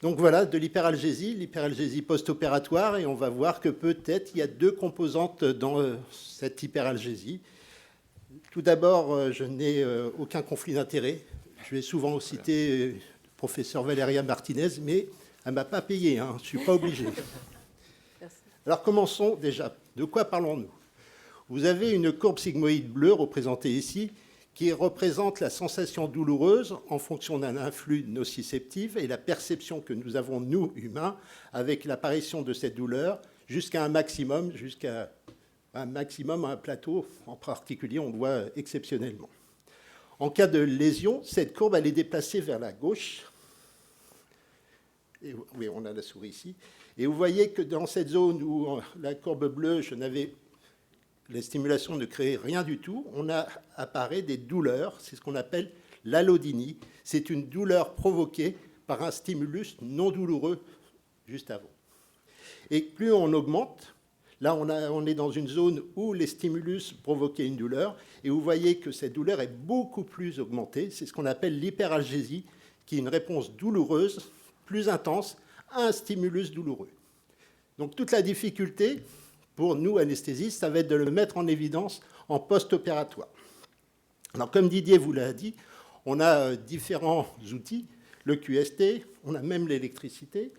Donc voilà, de l'hyperalgésie post-opératoire, et on va voir que peut-être il y a deux composantes dans cette hyperalgésie. Tout d'abord, je n'ai aucun conflit d'intérêt. Je vais souvent citer le professeur Valéria Martinez, mais elle ne m'a pas payé, hein, je ne suis pas obligé. Alors commençons déjà. De quoi parlons-nous? Vous avez une courbe sigmoïde bleue représentée ici, qui représente la sensation douloureuse en fonction d'un influx nociceptif et la perception que nous avons, nous, humains, avec l'apparition de cette douleur, jusqu'à un maximum, un plateau, en particulier, on le voit exceptionnellement. En cas de lésion, cette courbe, elle est déplacée vers la gauche. Et, oui, on a la souris ici. Et vous voyez que dans cette zone où la courbe bleue, les stimulations ne créaient rien du tout, apparaît des douleurs, c'est ce qu'on appelle l'allodynie. C'est une douleur provoquée par un stimulus non douloureux juste avant. Et plus on augmente, là on est dans une zone où les stimulus provoquaient une douleur, et vous voyez que cette douleur est beaucoup plus augmentée, c'est ce qu'on appelle l'hyperalgésie, qui est une réponse douloureuse, plus intense, à un stimulus douloureux. Donc toute la difficulté, pour nous, anesthésistes, ça va être de le mettre en évidence en post-opératoire. Alors, comme Didier vous l'a dit, on a différents outils, le QST, on a même l'électricité,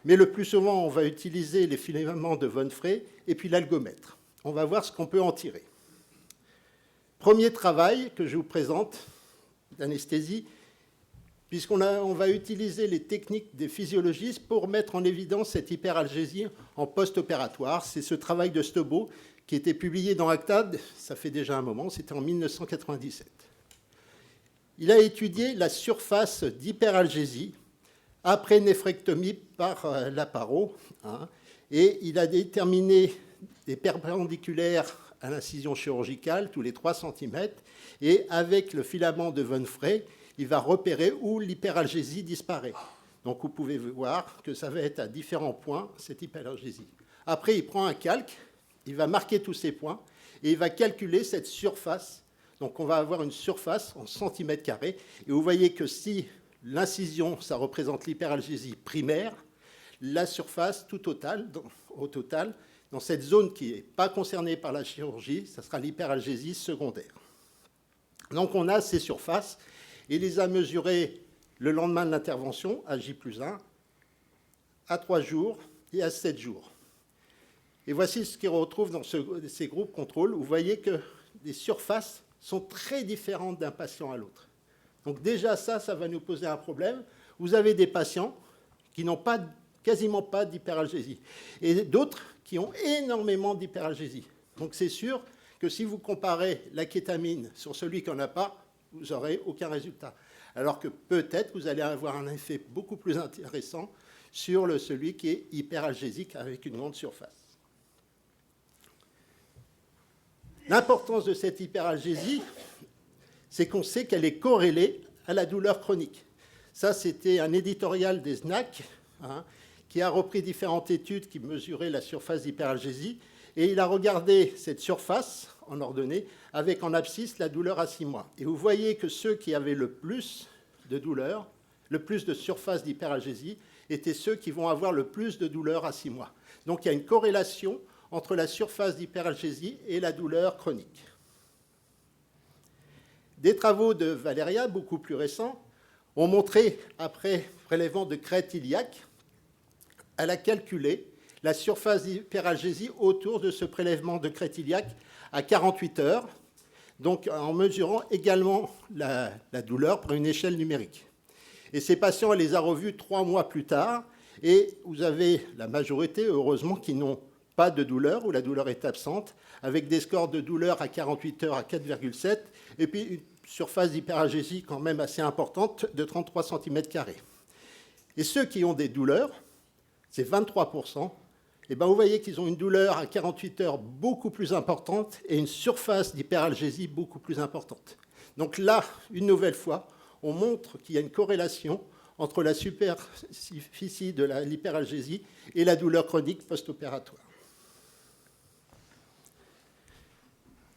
mais le plus souvent, on va utiliser les filaments de Von Frey et puis l'algomètre. On va voir ce qu'on peut en tirer. Premier travail que je vous présente d'anesthésie, puisqu'on va utiliser les techniques des physiologistes pour mettre en évidence cette hyperalgésie en post-opératoire. C'est ce travail de Stobo qui était publié dans ACTAD, ça fait déjà un moment, c'était en 1997. Il a étudié la surface d'hyperalgésie après néphrectomie par l'aparo, et il a déterminé des perpendiculaires à l'incision chirurgicale tous les 3 cm, et avec le filament de Von Frey, il va repérer où l'hyperalgésie disparaît. Donc vous pouvez voir que ça va être à différents points, cette hyperalgésie. Après, il prend un calque, il va marquer tous ces points, et il va calculer cette surface. Donc on va avoir une surface en centimètres carrés. Et vous voyez que si l'incision, ça représente l'hyperalgésie primaire, la surface au total, dans cette zone qui n'est pas concernée par la chirurgie, ça sera l'hyperalgésie secondaire. Donc on a ces surfaces. Il les a mesurés le lendemain de l'intervention, à J+1, à 3 jours et à 7 jours. Et voici ce qu'ils retrouvent dans ces groupes contrôle. Vous voyez que les surfaces sont très différentes d'un patient à l'autre. Donc déjà, ça va nous poser un problème. Vous avez des patients qui n'ont quasiment pas d'hyperalgésie et d'autres qui ont énormément d'hyperalgésie. Donc c'est sûr que si vous comparez la kétamine sur celui qui n'en a pas, vous n'aurez aucun résultat. Alors que peut-être vous allez avoir un effet beaucoup plus intéressant sur celui qui est hyperalgésique avec une grande surface. L'importance de cette hyperalgésie, c'est qu'on sait qu'elle est corrélée à la douleur chronique. Ça, c'était un éditorial des SNAC, qui a repris différentes études qui mesuraient la surface d'hyperalgésie, et il a regardé cette surface en ordonnée avec en abscisse la douleur à 6 mois. Et vous voyez que ceux qui avaient le plus de douleur, le plus de surface d'hyperalgésie, étaient ceux qui vont avoir le plus de douleur à 6 mois. Donc il y a une corrélation entre la surface d'hyperalgésie et la douleur chronique. Des travaux de Valéria, beaucoup plus récents, ont montré, après prélèvement de crête iliaque, elle a calculé la surface d'hyperalgésie autour de ce prélèvement de crête iliaque à 48 heures, donc en mesurant également la douleur par une échelle numérique. Et ces patients, elle les a revus 3 mois plus tard, et vous avez la majorité, heureusement, qui n'ont pas de douleur, où la douleur est absente, avec des scores de douleur à 48 heures à 4,7, et puis une surface d'hyperalgésie quand même assez importante de 33 cm². Et ceux qui ont des douleurs, c'est 23%, et bien vous voyez qu'ils ont une douleur à 48 heures beaucoup plus importante et une surface d'hyperalgésie beaucoup plus importante. Donc là, une nouvelle fois, on montre qu'il y a une corrélation entre la superficie de l'hyperalgésie et la douleur chronique post-opératoire.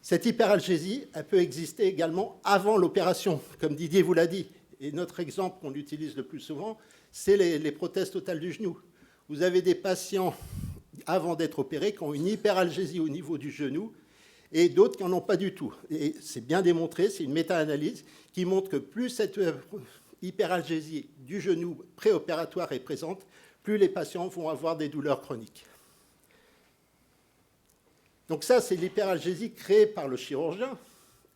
Cette hyperalgésie, elle peut exister également avant l'opération, comme Didier vous l'a dit. Et notre exemple qu'on utilise le plus souvent, c'est les prothèses totales du genou. Vous avez des patients, avant d'être opérés, qui ont une hyperalgésie au niveau du genou, et d'autres qui n'en ont pas du tout. Et c'est bien démontré, c'est une méta-analyse qui montre que plus cette hyperalgésie du genou préopératoire est présente, plus les patients vont avoir des douleurs chroniques. Donc ça, c'est l'hyperalgésie créée par le chirurgien.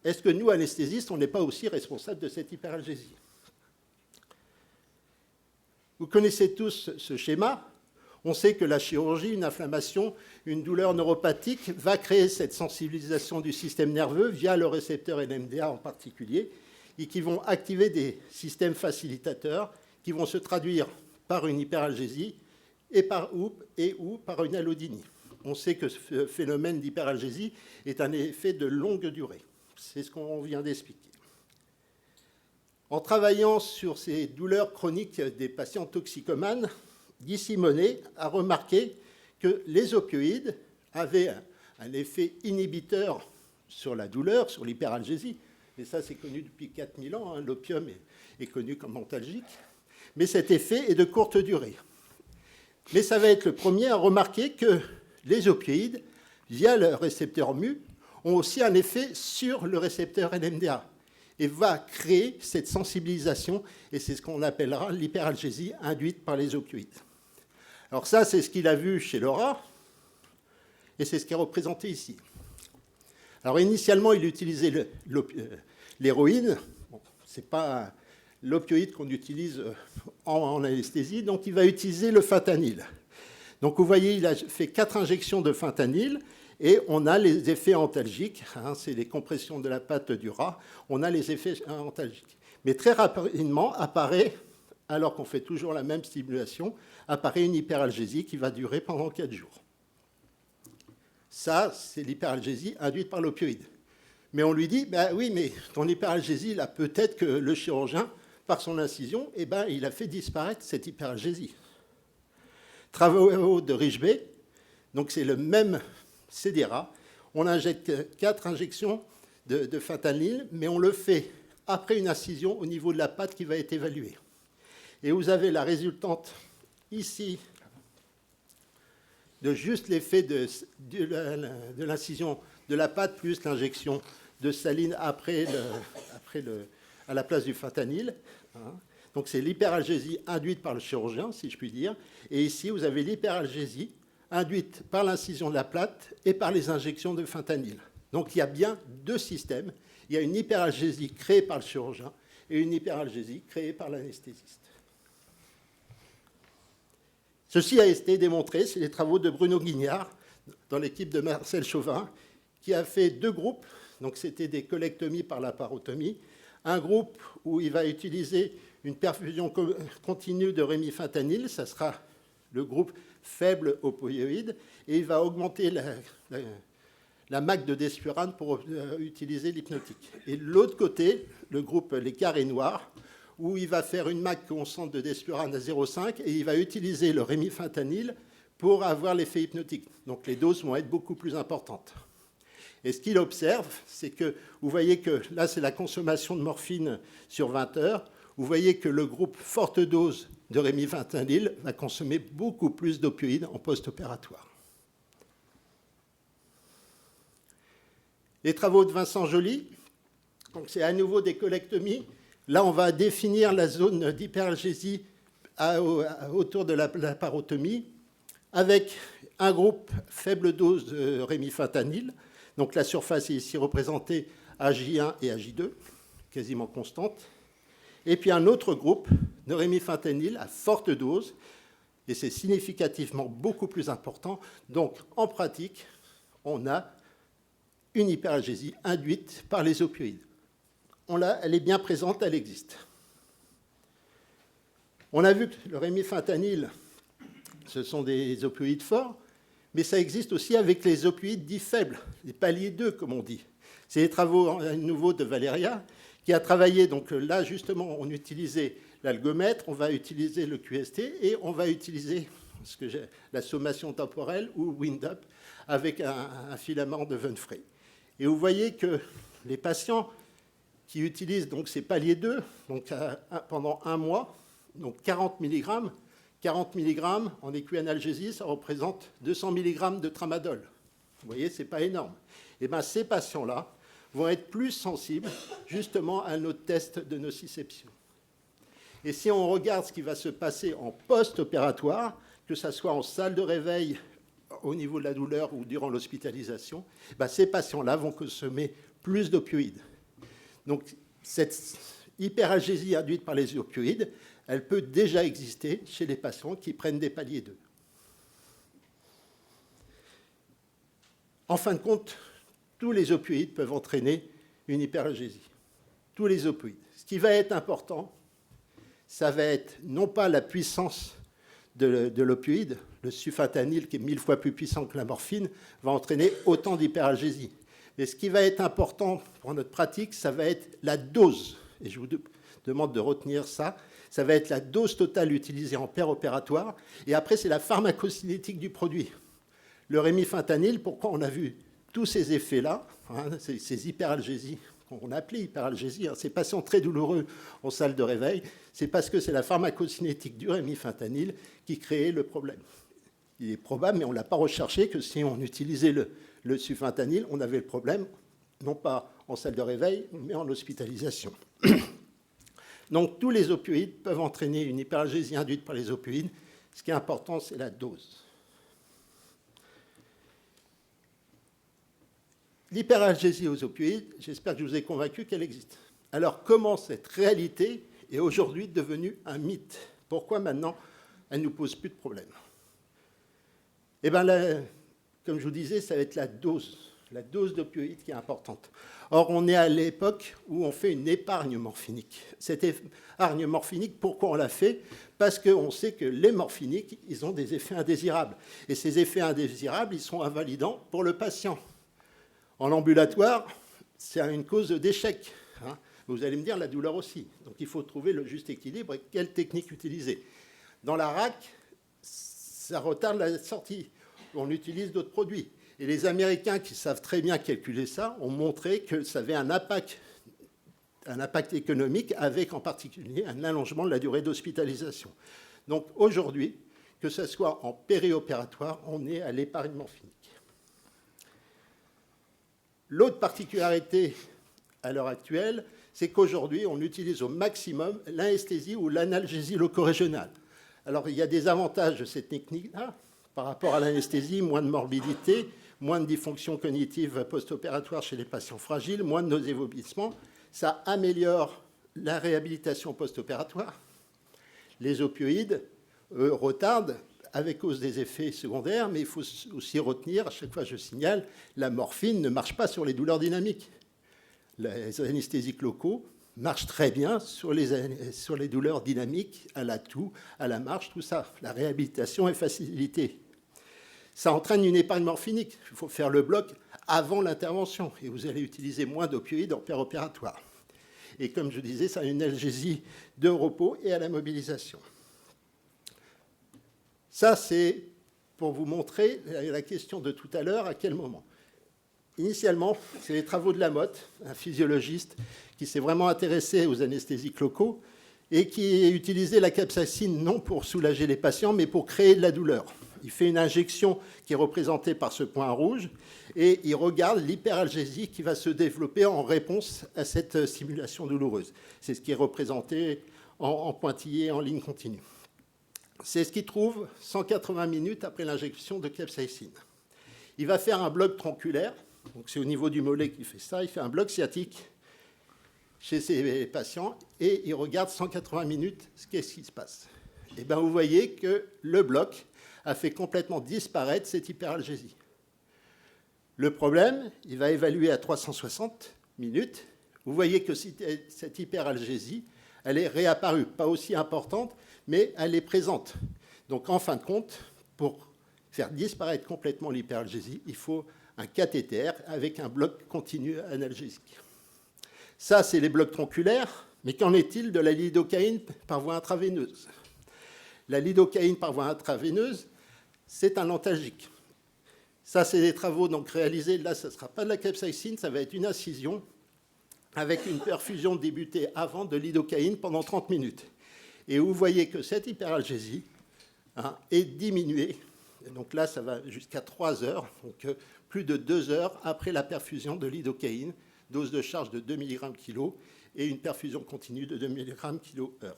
Est-ce que nous, anesthésistes, on n'est pas aussi responsables de cette hyperalgésie? Vous connaissez tous ce schéma. On sait que la chirurgie, une inflammation, une douleur neuropathique va créer cette sensibilisation du système nerveux via le récepteur NMDA en particulier, et qui vont activer des systèmes facilitateurs qui vont se traduire par une hyperalgésie et ou par une allodynie. On sait que ce phénomène d'hyperalgésie est un effet de longue durée. C'est ce qu'on vient d'expliquer. En travaillant sur ces douleurs chroniques des patients toxicomanes, Guy Simonet a remarqué que les opioïdes avaient un effet inhibiteur sur la douleur, sur l'hyperalgésie. Et ça, c'est connu depuis 4000 ans. Hein. L'opium est connu comme antalgique. Mais cet effet est de courte durée. Mais ça va être le premier à remarquer que les opioïdes, via le récepteur mu, ont aussi un effet sur le récepteur NMDA et va créer cette sensibilisation, et c'est ce qu'on appellera l'hyperalgésie induite par les opioïdes. Alors ça, c'est ce qu'il a vu chez Laura, et c'est ce qui est représenté ici. Alors initialement, il utilisait l'héroïne. Bon, ce n'est pas l'opioïde qu'on utilise en anesthésie, donc il va utiliser le fentanyl. Donc vous voyez, il a fait 4 injections de fentanyl, et on a les effets antalgiques, hein, c'est les compressions de la patte du rat, on a les effets antalgiques. Mais très rapidement apparaît, alors qu'on fait toujours la même stimulation, apparaît une hyperalgésie qui va durer pendant 4 jours. Ça, c'est l'hyperalgésie induite par l'opioïde. Mais on lui dit, ben oui, mais ton hyperalgésie, là, peut-être que le chirurgien, par son incision, eh ben, il a fait disparaître cette hyperalgésie. Travaux de Rijbe, donc c'est le même CDRA, on injecte 4 injections de fentanyl, mais on le fait après une incision au niveau de la patte qui va être évaluée. Et vous avez la résultante ici de juste l'effet de l'incision de la patte plus l'injection de saline à la place du fentanyl. Hein. Donc c'est l'hyperalgésie induite par le chirurgien, si je puis dire. Et ici, vous avez l'hyperalgésie induite par l'incision de la patte et par les injections de fentanyl. Donc il y a bien 2 systèmes. Il y a une hyperalgésie créée par le chirurgien et une hyperalgésie créée par l'anesthésiste. Ceci a été démontré, c'est les travaux de Bruno Guignard, dans l'équipe de Marcel Chauvin, qui a fait 2 groupes. Donc c'était des colectomies par laparotomie. Un groupe où il va utiliser une perfusion continue de rémifentanyl, ça sera le groupe faible opioïde, et il va augmenter la MAC de despurane pour utiliser l'hypnotique. Et de l'autre côté, le groupe les carrés noirs, où il va faire une MAC constante de despurane à 0,5 et il va utiliser le rémifentanyl pour avoir l'effet hypnotique. Donc les doses vont être beaucoup plus importantes. Et ce qu'il observe, c'est que vous voyez que là, c'est la consommation de morphine sur 20 heures. Vous voyez que le groupe forte dose de rémifentanyl va consommer beaucoup plus d'opioïdes en post-opératoire. Les travaux de Vincent Joly, c'est à nouveau des colectomies. Là, on va définir la zone d'hyperalgésie autour de la laparotomie avec un groupe faible dose de rémifentanyl. Donc la surface est ici représentée à J1 et à J2, quasiment constante. Et puis un autre groupe de rémifentanyl à forte dose, et c'est significativement beaucoup plus important. Donc en pratique, on a une hyperalgésie induite par les opioïdes. Elle est bien présente, elle existe. On a vu que le rémifentanyl, ce sont des opioïdes forts, mais ça existe aussi avec les opioïdes dits faibles, les paliers 2, comme on dit. C'est les travaux à nouveau de Valeria, qui a travaillé, donc là justement, on utilisait l'algomètre, on va utiliser le QST et on va utiliser la sommation temporelle ou wind-up avec un filament de Venfrey. Et vous voyez que les patients qui utilisent donc ces paliers 2 donc, pendant 1 mois, Donc 40 mg. 40 mg en équianalgésie, ça représente 200 mg de tramadol. Vous voyez, ce n'est pas énorme. Et bien, ces patients-là vont être plus sensibles justement à notre test de nociception. Et si on regarde ce qui va se passer en post-opératoire, que ce soit en salle de réveil, au niveau de la douleur ou durant l'hospitalisation, ben ces patients-là vont consommer plus d'opioïdes. Donc, cette hyperalgésie induite par les opioïdes, elle peut déjà exister chez les patients qui prennent des paliers 2. En fin de compte, tous les opioïdes peuvent entraîner une hyperalgésie. Tous les opioïdes. Ce qui va être important, ça va être non pas la puissance de l'opioïde, le sulfentanyl, qui est 1000 fois plus puissant que la morphine, va entraîner autant d'hyperalgésie. Mais ce qui va être important pour notre pratique, ça va être la dose. Et je vous demande de retenir ça. Ça va être la dose totale utilisée en péropératoire. Et après, c'est la pharmacocinétique du produit. Le rémifentanyl, pourquoi on a vu tous ces effets-là, ces hyperalgésies, qu'on appelait hyperalgésie, ces patients très douloureux en salle de réveil, c'est parce que c'est la pharmacocinétique du rémifentanyl qui créait le problème. Il est probable, mais on ne l'a pas recherché, que si on utilisait le sulfentanyl, on avait le problème, non pas en salle de réveil, mais en hospitalisation. Donc tous les opioïdes peuvent entraîner une hyperalgésie induite par les opioïdes. Ce qui est important, c'est la dose. L'hyperalgésie aux opioïdes, j'espère que je vous ai convaincu qu'elle existe. Alors, comment cette réalité est aujourd'hui devenue un mythe? Pourquoi maintenant, elle ne nous pose plus de problème? Eh bien, comme je vous disais, ça va être la dose d'opioïdes qui est importante. Or, on est à l'époque où on fait une épargne morphinique. Cette épargne morphinique, pourquoi on l'a fait? Parce qu'on sait que les morphiniques, ils ont des effets indésirables. Et ces effets indésirables, ils sont invalidants pour le patient. En ambulatoire, c'est une cause d'échec. Vous allez me dire, la douleur aussi. Donc il faut trouver le juste équilibre et quelle technique utiliser. Dans la RAC, ça retarde la sortie. On utilise d'autres produits. Et les Américains qui savent très bien calculer ça ont montré que ça avait un impact économique avec en particulier un allongement de la durée d'hospitalisation. Donc aujourd'hui, que ce soit en périopératoire, on est à l'épargne morphinique. L'autre particularité à l'heure actuelle, c'est qu'aujourd'hui, on utilise au maximum l'anesthésie ou l'analgésie locorégionale. Alors, il y a des avantages de cette technique-là par rapport à l'anesthésie, moins de morbidité, moins de dysfonction cognitive post-opératoire chez les patients fragiles, moins de nausées et vomissements. Ça améliore la réhabilitation post-opératoire. Les opioïdes retardent avec cause des effets secondaires, mais il faut aussi retenir, à chaque fois je signale, la morphine ne marche pas sur les douleurs dynamiques. Les anesthésiques locaux marchent très bien sur les douleurs dynamiques, à la toux, à la marche, tout ça. La réhabilitation est facilitée. Ça entraîne une épargne morphinique. Il faut faire le bloc avant l'intervention et vous allez utiliser moins d'opioïdes en péropératoire. Et comme je disais, ça a une analgésie de repos et à la mobilisation. Ça, c'est pour vous montrer la question de tout à l'heure, à quel moment. Initialement, c'est les travaux de Lamotte, un physiologiste qui s'est vraiment intéressé aux anesthésiques locaux et qui a utilisé la capsaïcine non pour soulager les patients, mais pour créer de la douleur. Il fait une injection qui est représentée par ce point rouge et il regarde l'hyperalgésie qui va se développer en réponse à cette stimulation douloureuse. C'est ce qui est représenté en pointillé en ligne continue. C'est ce qu'il trouve 180 minutes après l'injection de capsaïcine. Il va faire un bloc tronculaire, donc c'est au niveau du mollet qu'il fait ça, il fait un bloc sciatique chez ses patients et il regarde 180 minutes qu'est-ce qui se passe. Et bien vous voyez que le bloc a fait complètement disparaître cette hyperalgésie. Le problème, il va évaluer à 360 minutes. Vous voyez que cette hyperalgésie, elle est réapparue, pas aussi importante, mais elle est présente. Donc, en fin de compte, pour faire disparaître complètement l'hyperalgésie, il faut un cathéter avec un bloc continu analgésique. Ça, c'est les blocs tronculaires, mais qu'en est-il de la lidocaïne par voie intraveineuse? La lidocaïne par voie intraveineuse, c'est un antalgique. Ça, c'est des travaux donc réalisés. Là, ce ne sera pas de la capsaïcine, ça va être une incision avec une perfusion débutée avant de lidocaïne pendant 30 minutes. Et vous voyez que cette hyperalgésie est diminuée. Et donc là, ça va jusqu'à 3 heures, donc plus de 2 heures après la perfusion de lidocaïne, dose de charge de 2 mg kg et une perfusion continue de 2 mg kg/h.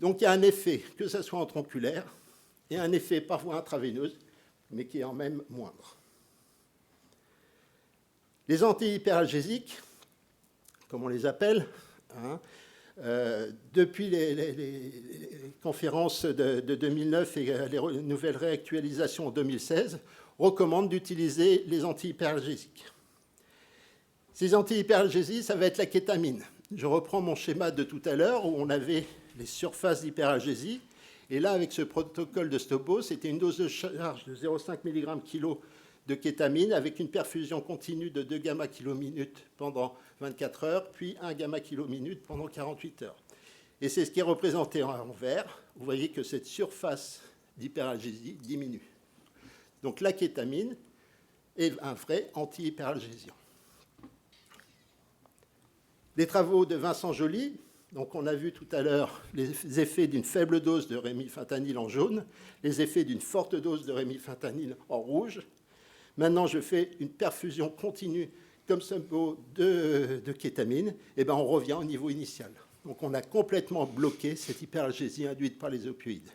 Donc il y a un effet, que ce soit en tronculaire, et un effet par voie intraveineuse, mais qui est en même moindre. Les antihyperalgésiques, comme on les appelle, depuis les conférences de 2009 et les nouvelles réactualisations en 2016, recommandent d'utiliser les antihyperalgésiques. Ces antihyperalgésies, ça va être la kétamine. Je reprends mon schéma de tout à l'heure où on avait les surfaces d'hyperalgésie. Et là, avec ce protocole de Stobo, c'était une dose de charge de 0,5 mg/kg de kétamine avec une perfusion continue de 2 gamma-kilo-minutes pendant 24 heures, puis 1 gamma-kilo-minute pendant 48 heures. Et c'est ce qui est représenté en vert. Vous voyez que cette surface d'hyperalgésie diminue. Donc la kétamine est un vrai antihyperalgésien. Les travaux de Vincent Joly, donc on a vu tout à l'heure les effets d'une faible dose de rémifentanil en jaune, les effets d'une forte dose de rémifentanil en rouge. Maintenant, je fais une perfusion continue comme Stobo de kétamine, et bien on revient au niveau initial. Donc on a complètement bloqué cette hyperalgésie induite par les opioïdes.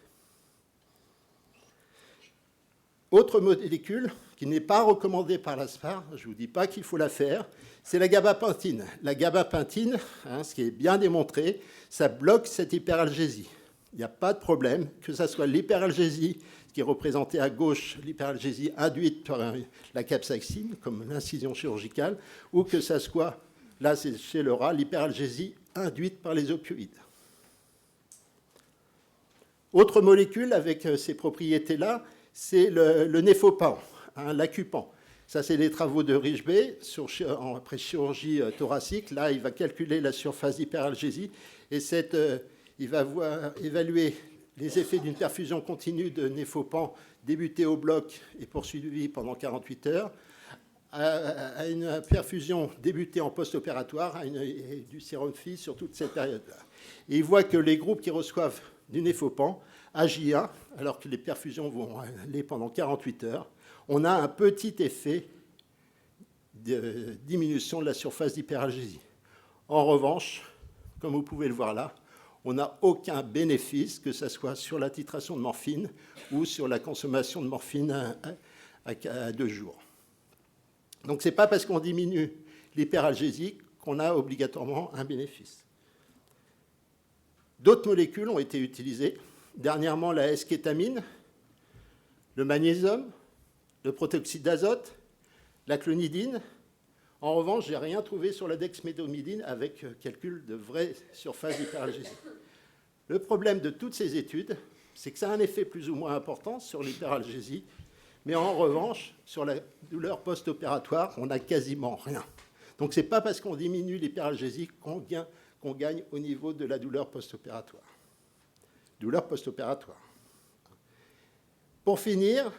Autre molécule qui n'est pas recommandée par l'ASPAR, je ne vous dis pas qu'il faut la faire, c'est la gabapentine. La gabapentine, ce qui est bien démontré, ça bloque cette hyperalgésie. Il n'y a pas de problème, que ce soit l'hyperalgésie, qui est représentée à gauche, l'hyperalgésie induite par la capsaïcine, comme l'incision chirurgicale, ou que ce soit, là c'est chez le rat, l'hyperalgésie induite par les opioïdes. Autre molécule avec ces propriétés-là, c'est le néfopan, l'acupan. Ça, c'est les travaux de Richbé après chirurgie thoracique. Là, il va calculer la surface d'hyperalgésie et il va évaluer les effets d'une perfusion continue de néfopan débutée au bloc et poursuivie pendant 48 heures, à une perfusion débutée en post-opératoire et du sérum phi sur toute cette période-là. Et il voit que les groupes qui reçoivent du néfopan, AJ1, alors que les perfusions vont aller pendant 48 heures, on a un petit effet de diminution de la surface d'hyperalgésie. En revanche, comme vous pouvez le voir là, on n'a aucun bénéfice, que ce soit sur la titration de morphine ou sur la consommation de morphine à 2 jours. Donc ce n'est pas parce qu'on diminue l'hyperalgésie qu'on a obligatoirement un bénéfice. D'autres molécules ont été utilisées. Dernièrement, la S-kétamine, le magnésium, le protoxyde d'azote, la clonidine. En revanche, je n'ai rien trouvé sur la dexmédetomidine avec calcul de vraie surface d'hyperalgésie. Le problème de toutes ces études, c'est que ça a un effet plus ou moins important sur l'hyperalgésie, mais en revanche, sur la douleur post-opératoire, on n'a quasiment rien. Donc ce n'est pas parce qu'on diminue l'hyperalgésie qu'on gagne au niveau de la douleur post-opératoire. Douleur post-opératoire. Pour finir,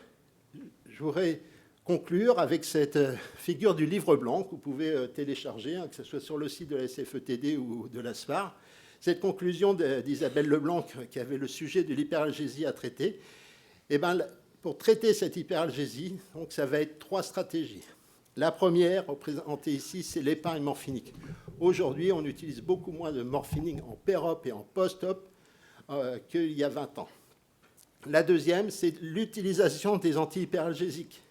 je voudrais conclure avec cette figure du livre blanc que vous pouvez télécharger, que ce soit sur le site de la SFETD ou de l'ASPAR. Cette conclusion d'Isabelle Leblanc, qui avait le sujet de l'hyperalgésie à traiter, pour traiter cette hyperalgésie, donc, ça va être 3 stratégies. La première, représentée ici, c'est l'épargne morphinique. Aujourd'hui, on utilise beaucoup moins de morphine en pér-op et en post-op qu'il y a 20 ans. La deuxième, c'est l'utilisation des antihyperalgésiques.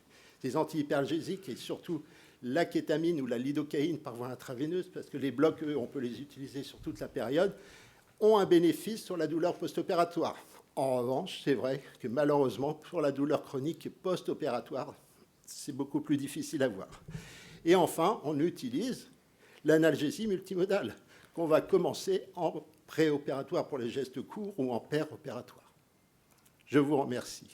Des antihyperalgésiques et surtout la kétamine ou la lidocaïne par voie intraveineuse, parce que les blocs, eux, on peut les utiliser sur toute la période, ont un bénéfice sur la douleur post-opératoire. En revanche, c'est vrai que malheureusement, pour la douleur chronique post-opératoire, c'est beaucoup plus difficile à voir. Et enfin, on utilise l'analgésie multimodale, qu'on va commencer en préopératoire pour les gestes courts ou en péropératoire. Je vous remercie.